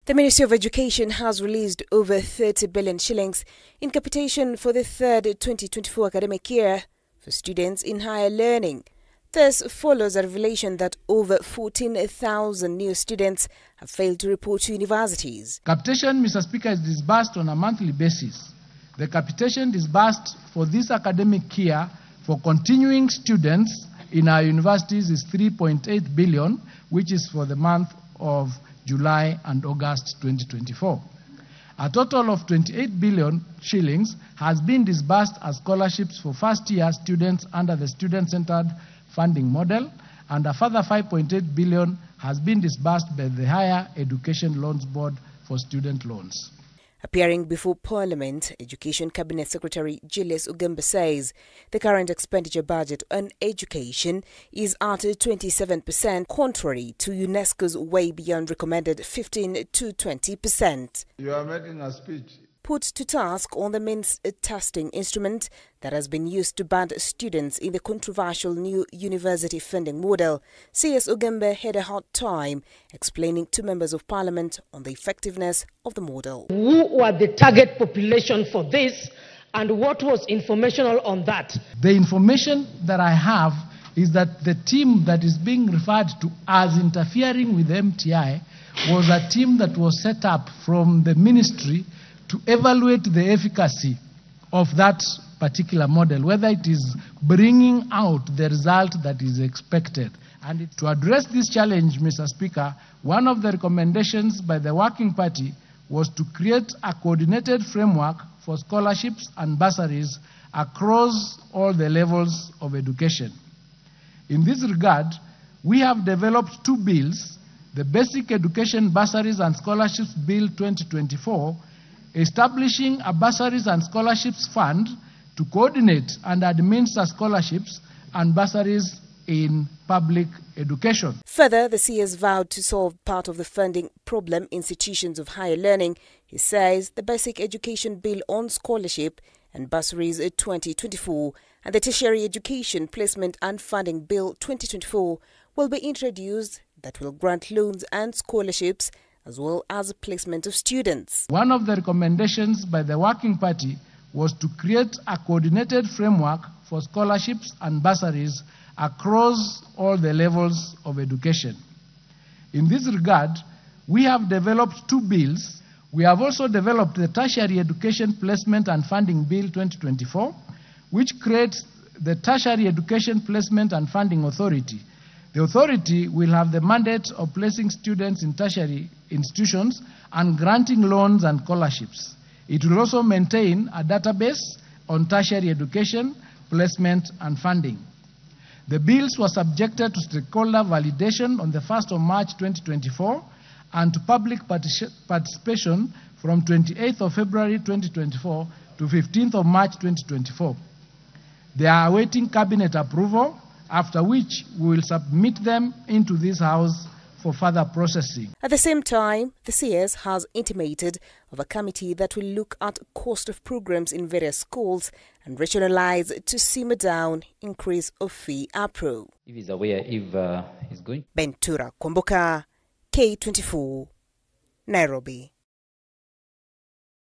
The Ministry of Education has released over 30 billion shillings in capitation for the third 2024 academic year for students in higher learning. This follows a revelation that over 14,000 new students have failed to report to universities. Capitation, Mr. Speaker, is disbursed on a monthly basis. The capitation disbursed for this academic year for continuing students in our universities is 3.8 billion, which is for the month of July and August 2024. A total of 28 billion shillings has been disbursed as scholarships for first-year students under the student-centered funding model, and a further 5.8 billion has been disbursed by the Higher Education Loans Board for student loans. Appearing before Parliament, Education Cabinet Secretary Julius Ugembe says the current expenditure budget on education is at 27%, contrary to UNESCO's way beyond recommended 15 to 20%. You are making a speech. Put to task on the means testing instrument that has been used to band students in the controversial new university funding model, CS Ugembe had a hard time explaining to members of Parliament on the effectiveness of the model. Who were the target population for this, and what was informational on that? The information that I have is that the team that is being referred to as interfering with MTI was a team that was set up from the ministry to evaluate the efficacy of that particular model, whether it is bringing out the result that is expected. And to address this challenge, Mr. Speaker, one of the recommendations by the Working Party was to create a coordinated framework for scholarships and bursaries across all the levels of education. In this regard, we have developed two bills, the Basic Education Bursaries and Scholarships Bill 2024, establishing a bursaries and scholarships fund to coordinate and administer scholarships and bursaries in public education. Further, the CS vowed to solve part of the funding problem in institutions of higher learning. He says the Basic Education Bill on Scholarship and Bursaries 2024 and the Tertiary Education Placement and Funding Bill 2024 will be introduced that will grant loans and scholarships as well as placement of students. One of the recommendations by the Working Party was to create a coordinated framework for scholarships and bursaries across all the levels of education. In this regard, we have developed two bills. We have also developed the Tertiary Education Placement and Funding Bill 2024, which creates the Tertiary Education Placement and Funding Authority. The authority will have the mandate of placing students in tertiary institutions and granting loans and scholarships. It will also maintain a database on tertiary education, placement and funding. The bills were subjected to stakeholder validation on the 1st of March 2024 and to public participation from 28th of February 2024 to 15th of March 2024. They are awaiting cabinet approval, after which we will submit them into this House for further processing. At the same time, the CS has intimated of a committee that will look at cost of programs in various schools and rationalize to simmer down increase of fee appro. If he's aware, if he's going. Bentura Komboka, K24, Nairobi.